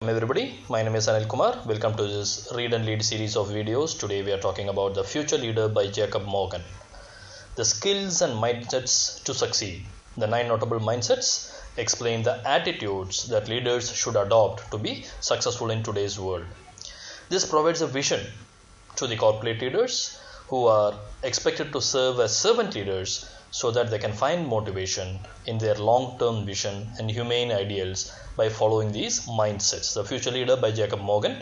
Everybody, my name is Anil Kumar. Welcome to this Read and Lead series of videos. Today we are talking about The Future Leader by Jacob Morgan. The skills and mindsets to succeed. The 9 notable mindsets explain the attitudes that leaders should adopt to be successful in today's world. This provides a vision to the corporate leaders who are expected to serve as servant leaders so that they can find motivation in their long-term vision and humane ideals by following these mindsets. The Future Leader by Jacob Morgan.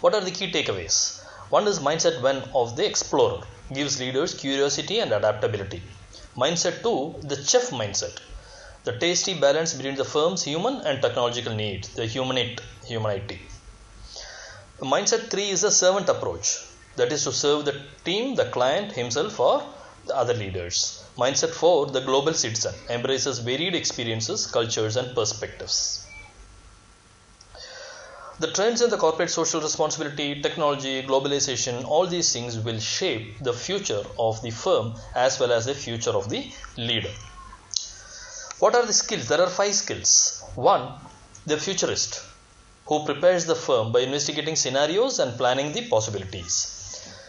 What are the key takeaways? One is mindset 1 of the explorer, gives leaders curiosity and adaptability. Mindset 2, the chef mindset, the tasty balance between the firm's human and technological needs, the humanity. Mindset 3 is the servant approach, that is to serve the team, the client, himself or the other leaders. Mindset 4, the global citizen, embraces varied experiences, cultures and perspectives. The trends in the corporate social responsibility, technology, globalization, all these things will shape the future of the firm as well as the future of the leader. What are the skills? There are 5 skills. 1, the futurist, who prepares the firm by investigating scenarios and planning the possibilities.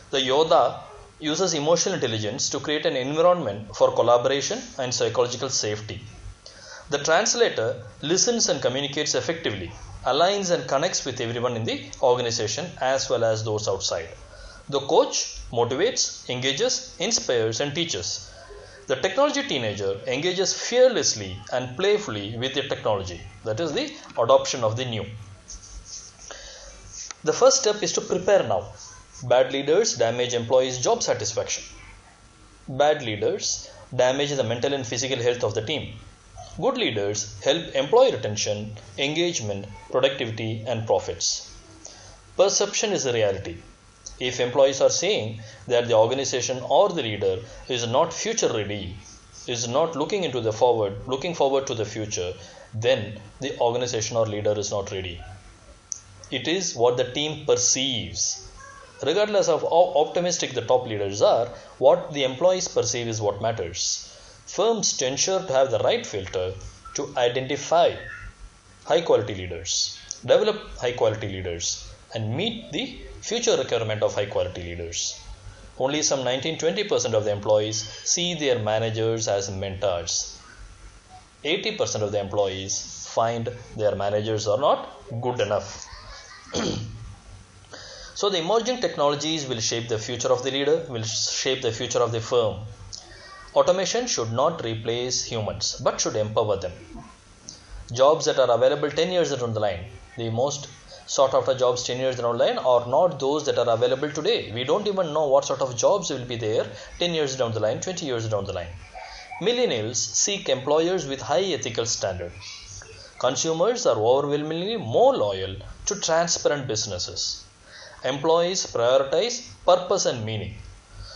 The Yoda uses emotional intelligence to create an environment for collaboration and psychological safety. The translator listens and communicates effectively, aligns and connects with everyone in the organization as well as those outside. The coach motivates, engages, inspires and teaches. The technology teenager engages fearlessly and playfully with the technology, that is the adoption of the new. The first step is to prepare now. Bad leaders damage employees' job satisfaction. Bad leaders damage the mental and physical health of the team. Good leaders help employee retention, engagement, productivity and profits. Perception is the reality. If employees are saying that the organization or the leader is not future ready, is not looking forward to the future, then the organization or leader is not ready. It is what the team perceives. Regardless of how optimistic the top leaders are, what the employees perceive is what matters. Firms to ensure to have the right filter to identify high quality leaders, develop high quality leaders and meet the future requirement of high quality leaders. Only some 19-20% of the employees see their managers as mentors. 80% of the employees find their managers are not good enough. So the emerging technologies will shape the future of the leader, will shape the future of the firm. Automation should not replace humans, but should empower them. Jobs that are available 10 years down the line, the most sought after jobs 10 years down the line are not those that are available today. We don't even know what sort of jobs will be there 10 years down the line, 20 years down the line. Millennials seek employers with high ethical standard. Consumers are overwhelmingly more loyal to transparent businesses. Employees prioritize purpose and meaning.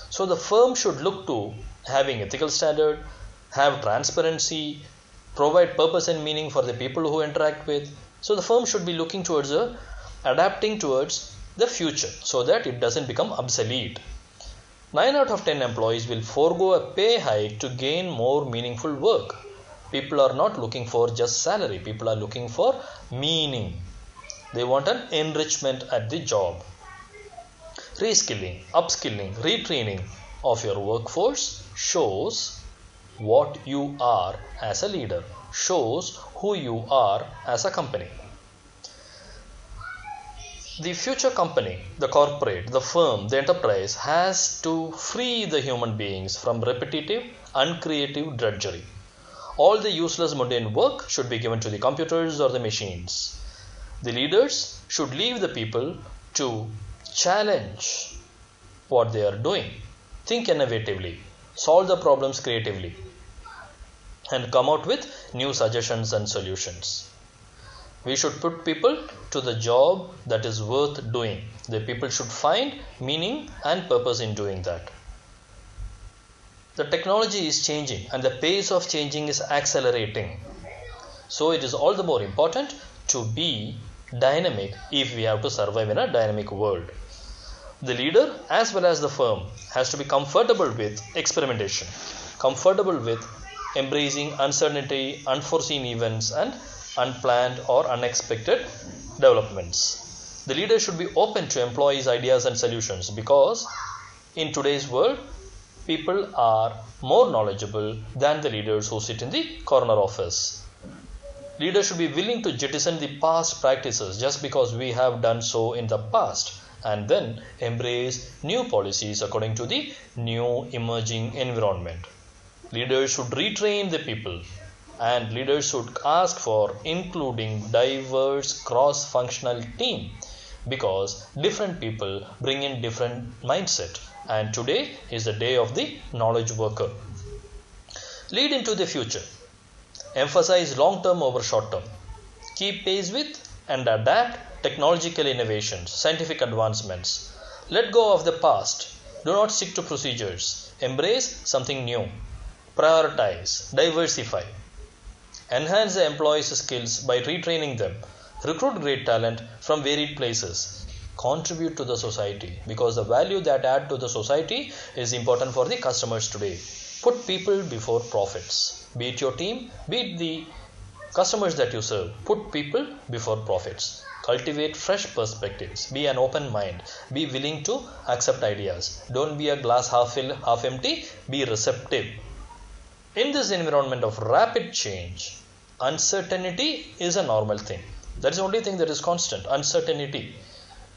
So the firm should look to having ethical standard, have transparency, provide purpose and meaning for the people who interact with. So the firm should be looking towards adapting towards the future so that it doesn't become obsolete. 9 out of 10 employees will forego a pay hike to gain more meaningful work. People are not looking for just salary. People are looking for meaning. They want an enrichment at the job. Reskilling, upskilling, retraining of your workforce shows what you are as a leader, shows who you are as a company. The future company, the corporate, the firm, the enterprise has to free the human beings from repetitive, uncreative drudgery. All the useless mundane work should be given to the computers or the machines. The leaders should leave the people to challenge what they are doing, think innovatively, solve the problems creatively, and come out with new suggestions and solutions. We should put people to the job that is worth doing. The people should find meaning and purpose in doing that. The technology is changing and the pace of changing is accelerating. So it is all the more important to be dynamic if we have to survive in a dynamic world. The leader as well as the firm has to be comfortable with experimentation, comfortable with embracing uncertainty, unforeseen events, and unplanned or unexpected developments. The leader should be open to employees' ideas and solutions because in today's world, people are more knowledgeable than the leaders who sit in the corner office. Leaders should be willing to jettison the past practices just because we have done so in the past and then embrace new policies according to the new emerging environment. Leaders should retrain the people and leaders should ask for including diverse cross-functional team because different people bring in different mindset and today is the day of the knowledge worker. Lead into the future. Emphasize long-term over short-term. Keep pace with and adapt technological innovations, scientific advancements. Let go of the past. Do not stick to procedures. Embrace something new. Prioritize, diversify. Enhance the employees' skills by retraining them. Recruit great talent from varied places. Contribute to the society because the value that add to the society is important for the customers today. Put people before profits. Be it your team, be it the customers that you serve. Put people before profits. Cultivate fresh perspectives. Be an open mind. Be willing to accept ideas. Don't be a glass half full, half empty. Be receptive. In this environment of rapid change, uncertainty is a normal thing. That is the only thing that is constant. Uncertainty.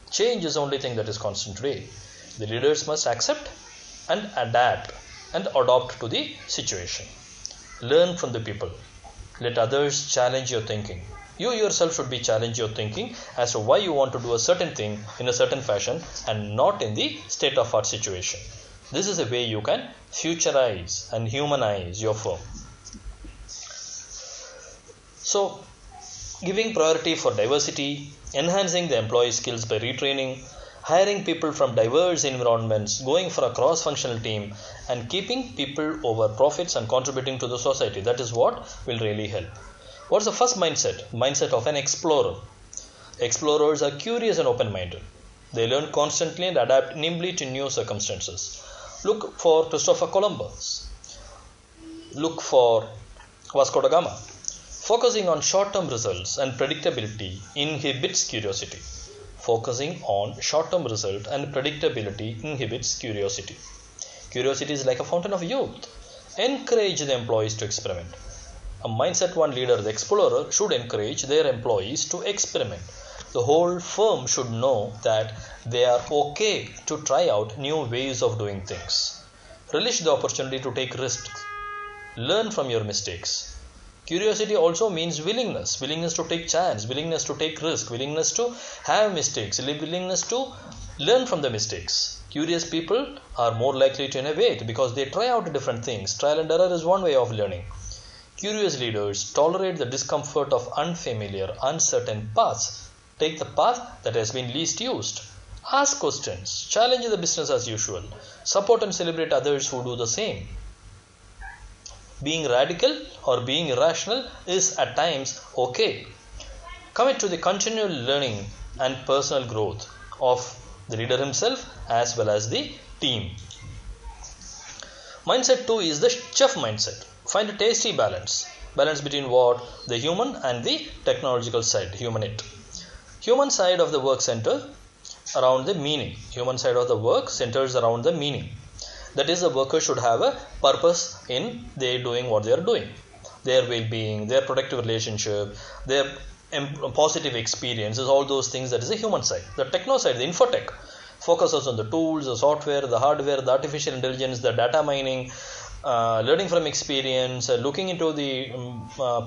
Change is the only thing that is constant today. The leaders must accept and adapt and adopt to the situation. Learn from the people. Let others challenge your thinking. You yourself should be challenge your thinking as to why you want to do a certain thing in a certain fashion and not in the state of art situation. This is a way you can futurize and humanize your firm. So, giving priority for diversity, enhancing the employee skills by retraining, hiring people from diverse environments, going for a cross-functional team and keeping people over profits and contributing to the society. That is what will really help. What is the first mindset? Mindset of an explorer. Explorers are curious and open-minded. They learn constantly and adapt nimbly to new circumstances. Look for Christopher Columbus. Look for Vasco da Gama. Focusing on short-term results and predictability inhibits curiosity. Focusing on short-term result and predictability inhibits curiosity. Curiosity is like a fountain of youth. Encourage the employees to experiment. A mindset one leader, the explorer, should encourage their employees to experiment. The whole firm should know that they are okay to try out new ways of doing things. Relish the opportunity to take risks. Learn from your mistakes. Curiosity also means willingness to take chance, willingness to take risk, willingness to have mistakes, willingness to learn from the mistakes. Curious people are more likely to innovate because they try out different things. Trial and error is one way of learning. Curious leaders tolerate the discomfort of unfamiliar, uncertain paths. Take the path that has been least used. Ask questions. Challenge the business as usual. Support and celebrate others who do the same. Being radical or being irrational is at times okay. Commit to the continual learning and personal growth of the leader himself as well as the team. Mindset 2 is the chef mindset. Find a tasty balance. Balance between what? The human and the technological side, humanite. Human side of the work center around the meaning. Human side of the work centers around the meaning. That is, the worker should have a purpose in they doing what they are doing. Their well-being, their productive relationship, their positive experiences, all those things, that is the human side. The techno side, the infotech, focuses on the tools, the software, the hardware, the artificial intelligence, the data mining, learning from experience, looking into the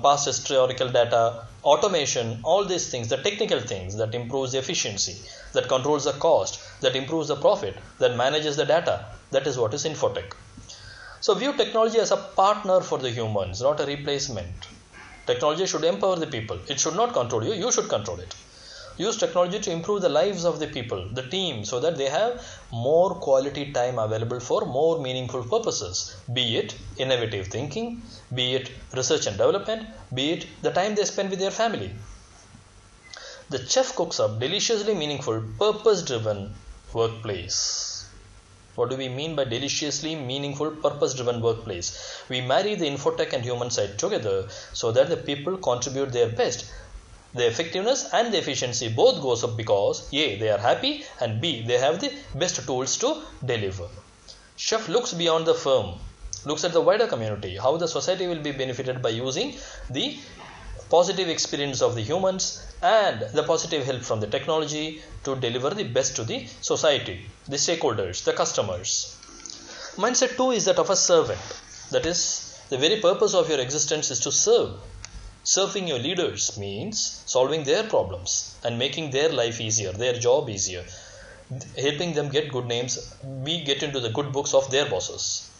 past historical data, automation, all these things, the technical things that improves the efficiency, that controls the cost, that improves the profit, that manages the data. That is what is infotech. So view technology as a partner for the humans, not a replacement. Technology should empower the people. It should not control you. You should control it. Use technology to improve the lives of the people, the team, so that they have more quality time available for more meaningful purposes. Be it innovative thinking, be it research and development, be it the time they spend with their family. The chef cooks up deliciously meaningful, purpose-driven workplace. What do we mean by deliciously meaningful, purpose-driven workplace? We marry the infotech and human side together so that the people contribute their best. The effectiveness and the efficiency both goes up because A, they are happy, and B, they have the best tools to deliver. Chef looks beyond the firm, looks at the wider community, how the society will be benefited by using the positive experience of the humans and the positive help from the technology to deliver the best to the society, the stakeholders, the customers. Mindset 2 is that of a servant. That is, the very purpose of your existence is to serve. Serving your leaders means solving their problems and making their life easier, their job easier, helping them get good names, get into the good books of their bosses.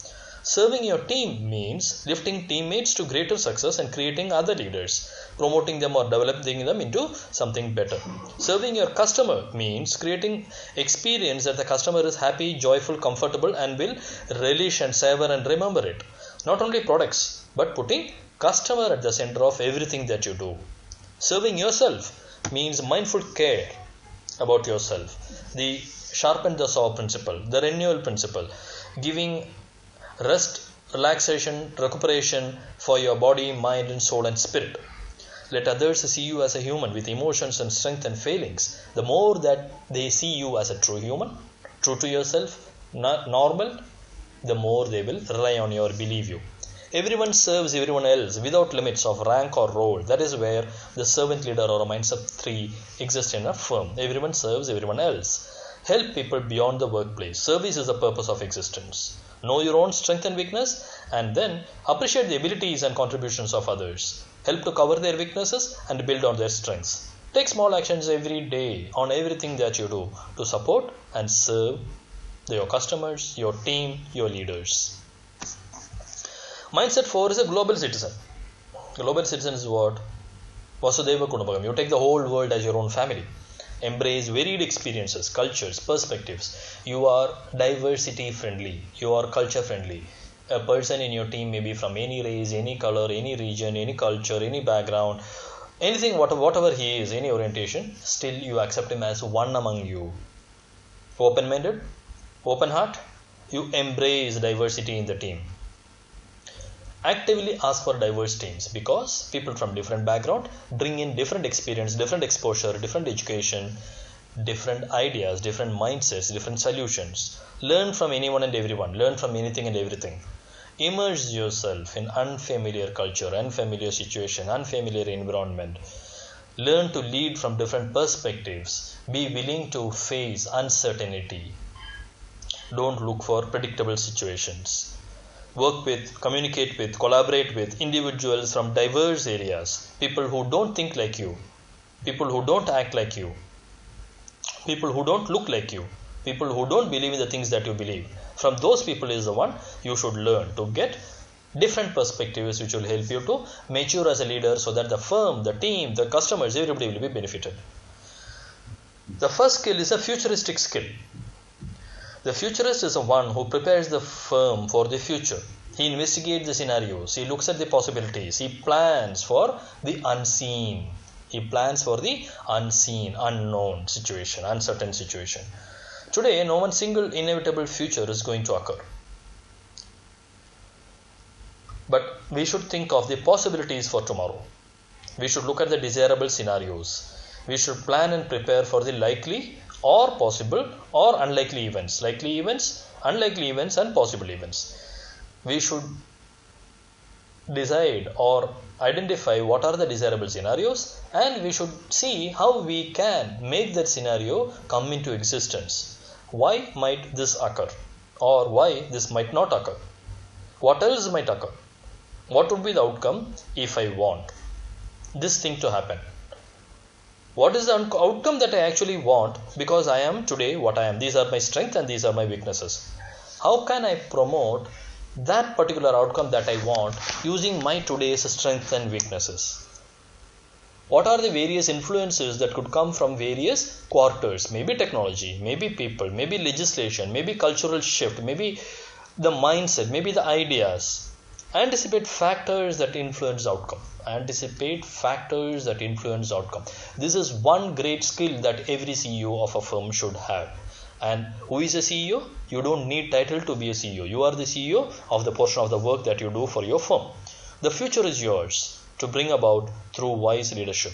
Serving your team means lifting teammates to greater success and creating other leaders, promoting them or developing them into something better. Serving your customer means creating experience that the customer is happy, joyful, comfortable and will relish and savor and remember it. Not only products, but putting customer at the center of everything that you do. Serving yourself means mindful care about yourself. The sharpen the saw principle, the renewal principle, giving rest, relaxation, recuperation for your body, mind and soul and spirit. Let others see you as a human with emotions and strength and failings. The more that they see you as a true human, true to yourself, not normal, the more they will rely on you or believe you. Everyone serves everyone else without limits of rank or role. That is where the servant leader or a mindset 3 exists in a firm. Everyone serves everyone else. Help people beyond the workplace. Service is the purpose of existence. Know your own strength and weakness and then appreciate the abilities and contributions of others. Help to cover their weaknesses and build on their strengths. Take small actions every day on everything that you do to support and serve your customers, your team, your leaders. Mindset 4 is a global citizen. Global citizen is what? Vasudhaiva Kutumbakam. You take the whole world as your own family. Embrace varied experiences, cultures, perspectives. You are diversity friendly. You are culture friendly. A person in your team may be from any race, any color, any region, any culture, any background, anything, whatever he is, any orientation, still you accept him as one among you. Open-minded, open heart, you embrace diversity in the team. Actively ask for diverse teams because people from different background bring in different experience, different exposure, different education, different ideas, different mindsets, different solutions. Learn from anyone and everyone. Learn from anything and everything. Immerse yourself in unfamiliar culture, unfamiliar situation, unfamiliar environment. Learn to lead from different perspectives. Be willing to face uncertainty. Don't look for predictable situations. Work with, communicate with, collaborate with individuals from diverse areas. People who don't think like you. People who don't act like you. People who don't look like you. People who don't believe in the things that you believe. From those people is the one you should learn to get different perspectives which will help you to mature as a leader so that the firm, the team, the customers, everybody will be benefited. The first skill is a futuristic skill. The futurist is the one who prepares the firm for the future. He investigates the scenarios. He looks at the possibilities. He plans for the unseen. He plans for the unseen, unknown situation, uncertain situation. Today, no one single inevitable future is going to occur. But we should think of the possibilities for tomorrow. We should look at the desirable scenarios. We should plan and prepare for the likely or possible or unlikely events. Likely events, unlikely events and possible events. We should decide or identify what are the desirable scenarios and we should see how we can make that scenario come into existence. Why might this occur or why this might not occur? What else might occur? What would be the outcome if I want this thing to happen? What is the outcome that I actually want because I am today what I am? These are my strengths and these are my weaknesses. How can I promote that particular outcome that I want using my today's strengths and weaknesses? What are the various influences that could come from various quarters? Maybe technology, maybe people, maybe legislation, maybe cultural shift, maybe the mindset, maybe the ideas. Anticipate factors that influence outcome. Anticipate factors that influence outcome. This is one great skill that every CEO of a firm should have. And who is a CEO? You don't need title to be a CEO. You are the CEO of the portion of the work that you do for your firm. The future is yours to bring about through wise leadership.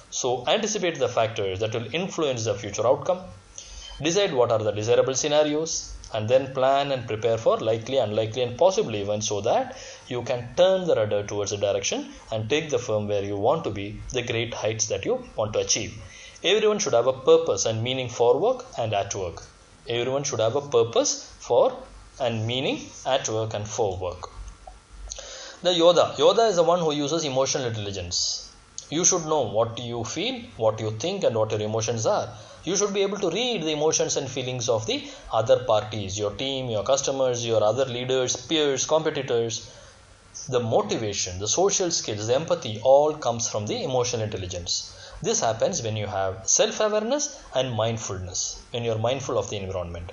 So anticipate the factors that will influence the future outcome. Decide what are the desirable scenarios, and then plan and prepare for likely, unlikely and possible events so that you can turn the rudder towards a direction and take the firm where you want to be, the great heights that you want to achieve. Everyone should have a purpose and meaning for work and at work. Everyone should have a purpose for and meaning at work and for work. The Yoda. Yoda is the one who uses emotional intelligence. You should know what you feel, what you think and what your emotions are. You should be able to read the emotions and feelings of the other parties, your team, your customers, your other leaders, peers, competitors. The motivation, the social skills, the empathy all comes from the emotional intelligence. This happens when you have self-awareness and mindfulness, when you are mindful of the environment.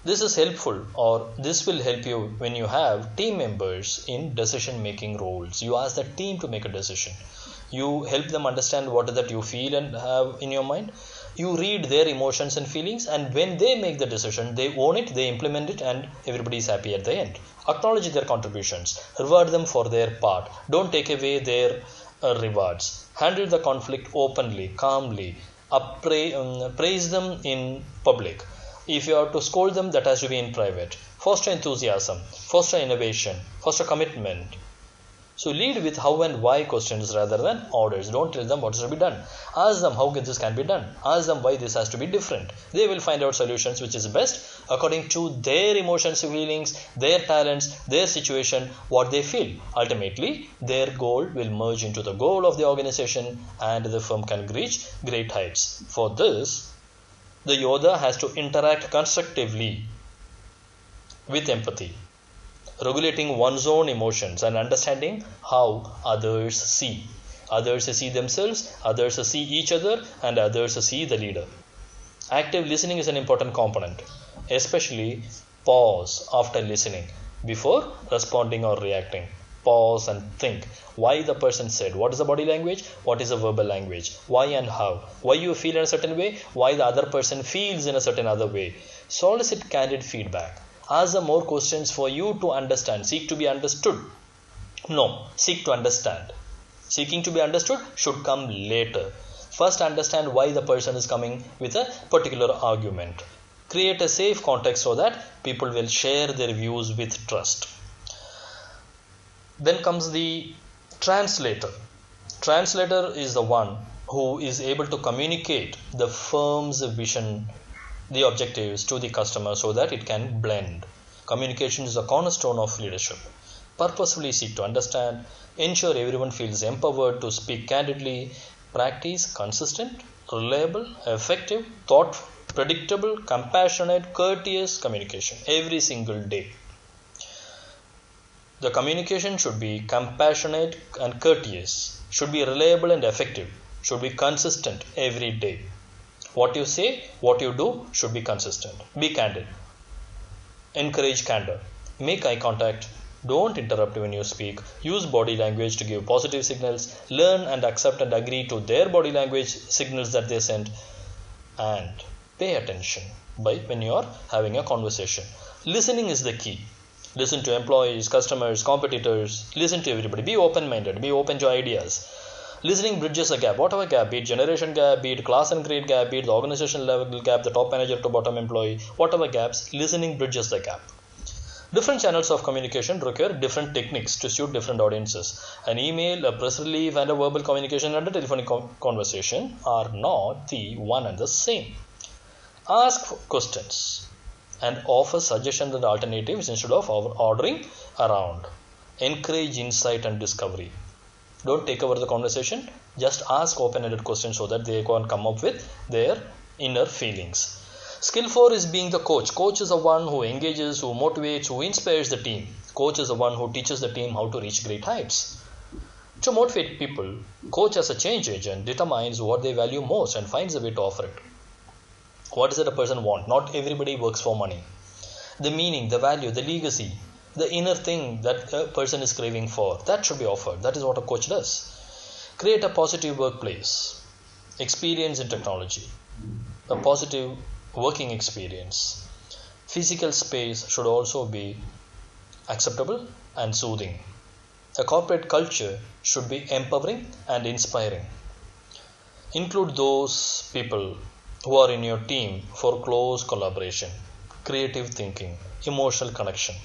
This is helpful, or this will help you when you have team members in decision-making roles. You ask the team to make a decision. You help them understand what is that you feel and have in your mind. You read their emotions and feelings, and when they make the decision, they own it, they implement it, and everybody is happy at the end. Acknowledge their contributions. Reward them for their part. Don't take away their rewards. Handle the conflict openly, calmly. Praise them in public. If you are to scold them, that has to be in private. Foster enthusiasm, foster innovation, foster commitment. So lead with how and why questions rather than orders. Don't tell them what is to be done. Ask them how this can be done. Ask them why this has to be different. They will find out solutions which is best according to their emotions, feelings, their talents, their situation, what they feel. Ultimately, their goal will merge into the goal of the organization and the firm can reach great heights. For this, the Yoda has to interact constructively with empathy, regulating one's own emotions and understanding how others see. Others see themselves, others see each other, and others see the leader. Active listening is an important component, especially pause after listening before responding or reacting. Pause and think why the person said, what is the body language, what is the verbal language, why and how, why you feel in a certain way, why the other person feels in a certain other way. Solicit candid feedback. Ask them more questions for you to understand. Seek to be understood. No, seek to understand. Seeking to be understood should come later. First understand why the person is coming with a particular argument. Create a safe context so that people will share their views with trust. Then comes the translator. Translator is the one who is able to communicate the firm's vision, the objectives to the customer so that it can blend. Communication is the cornerstone of leadership. Purposefully seek to understand, ensure everyone feels empowered to speak candidly, practice consistent, reliable, effective, thoughtful, predictable, compassionate, courteous communication every single day. The communication should be compassionate and courteous, should be reliable and effective, should be consistent every day. What you say, what you do should be consistent. Be candid. Encourage candor. Make eye contact. Don't interrupt when you speak. Use body language to give positive signals. Learn and accept and agree to their body language signals that they send. And pay attention when you are having a conversation. Listening is the key. Listen to employees, customers, competitors. Listen to everybody. Be open-minded. Be open to ideas. Listening bridges a gap, whatever gap, be it generation gap, be it class and grade gap, be it the organization level gap, the top manager to bottom employee, whatever gaps, listening bridges the gap. Different channels of communication require different techniques to suit different audiences. An email, a press release, and a verbal communication and a telephonic conversation are not the one and the same. Ask questions and offer suggestions and alternatives instead of ordering around. Encourage insight and discovery. Don't take over the conversation. Just ask open-ended questions so that they can come up with their inner feelings. Skill 4 is being the coach. Coach is the one who engages, who motivates, who inspires the team. Coach is the one who teaches the team how to reach great heights. To motivate people, coach as a change agent determines what they value most and finds a way to offer it. What is it a person wants? Not everybody works for money. The meaning, the value, the legacy, the inner thing that a person is craving for, that should be offered. That is what a coach does. Create a positive workplace. Experience in technology. A positive working experience. Physical space should also be acceptable and soothing. A corporate culture should be empowering and inspiring. Include those people who are in your team for close collaboration, creative thinking, emotional connection.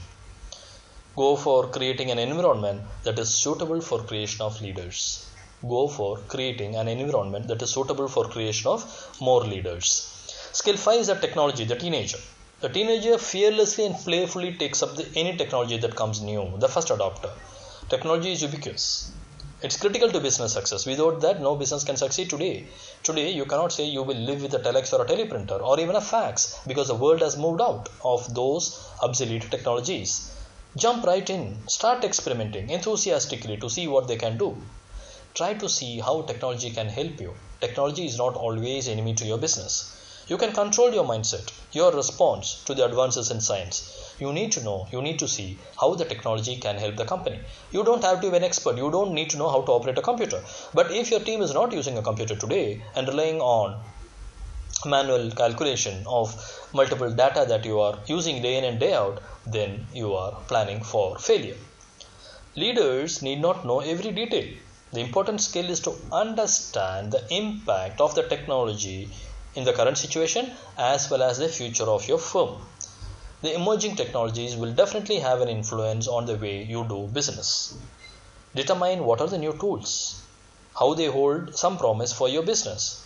Go for creating an environment that is suitable for creation of leaders. Go for creating an environment that is suitable for creation of more leaders. Skill 5 is the technology, the teenager. The teenager fearlessly and playfully takes up any technology that comes new, the first adopter. Technology is ubiquitous. It's critical to business success. Without that, no business can succeed today. Today, you cannot say you will live with a telex or a teleprinter or even a fax because the world has moved out of those obsolete technologies. Jump right in. Start experimenting enthusiastically to see what they can do. Try to see how technology can help you. Technology is not always enemy to your business. You can control your mindset, your response to the advances in science. You need to know, you need to see how the technology can help the company. You don't have to be an expert. You don't need to know how to operate a computer. But if your team is not using a computer today and relying on manual calculation of multiple data that you are using day in and day out, then you are planning for failure. Leaders need not know every detail. The important skill is to understand the impact of the technology in the current situation as well as the future of your firm. The emerging technologies will definitely have an influence on the way you do business. Determine what are the new tools, how they hold some promise for your business,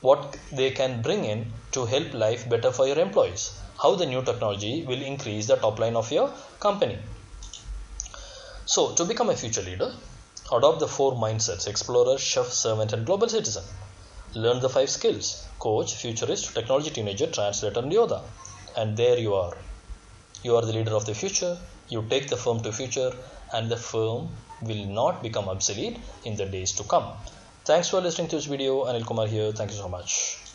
what they can bring in to help life better for your employees, how the new technology will increase the top line of your company. So, to become a future leader, adopt the 4 mindsets: explorer, chef, servant, and global citizen. Learn the 5 skills: coach, futurist, technology teenager, translator, and Yoda. And there you are. You are the leader of the future. You take the firm to future, and the firm will not become obsolete in the days to come. Thanks for listening to this video. Anil Kumar here. Thank you so much.